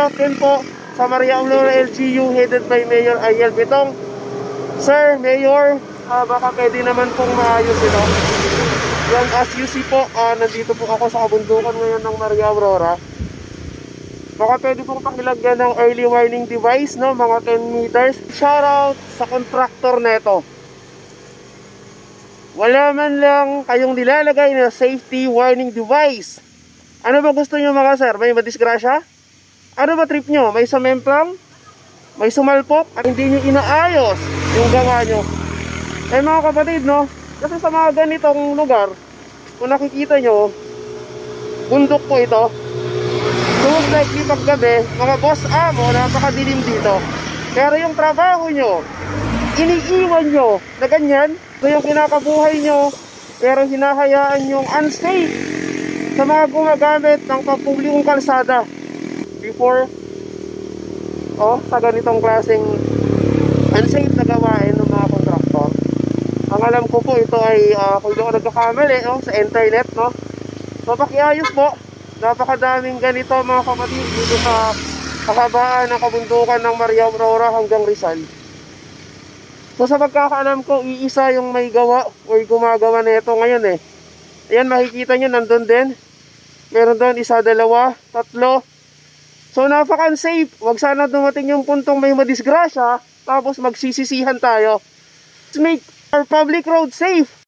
Plot 10 po sa Maria Aurora LGU headed by Mayor Ariel Betong. Sir, Mayor, baka pwede naman pong maayos ito. Yan, as you see po, nandito po ako sa kabundukan ngayon ng Maria Aurora. Baka pwede pong pakilagyan ng early warning device, no? Mga 10 meters. Shoutout sa contractor neto. Wala man lang kayong nilalagay na safety warning device. Ano ba gusto nyo mga sir? May madisgrasya? Ano ba trip nyo? May sumemplang? May sumalpok? At hindi nyo inaayos yung gawa nyo? Eh mga kapatid, no? Kasi sa mga ganitong lugar, kung nakikita nyo, bundok po ito. So most likely paggabi, mga boss amo, napakadilim dito. Pero yung trabaho nyo, iniiwan nyo na ganyan. So yung kinakabuhay nyo, pero hinahayaan yung unsafe sa mga gumagamit ng pampublikong kalsada. Before, sa ganitong klaseng unsafe na gawain ng mga kontraktor. Ang alam ko po, ito ay kung doon nagkakamali sa internet, no? So pakiayos po. Napakadaming ganito mga kapatid dito sa kahabaan ng kabundukan ng Maria Aurora hanggang Rizal. So sa pagkakaalam ko, iisa yung may gawa o gumagawa na ito ngayon eh. Ayan, makikita nyo, nandun din. Meron doon, isa, dalawa, tatlo. So napaka-unsafe. Huwag sana dumating yung puntong may madisgrasya, tapos magsisisihan tayo. Let's make our public road safe.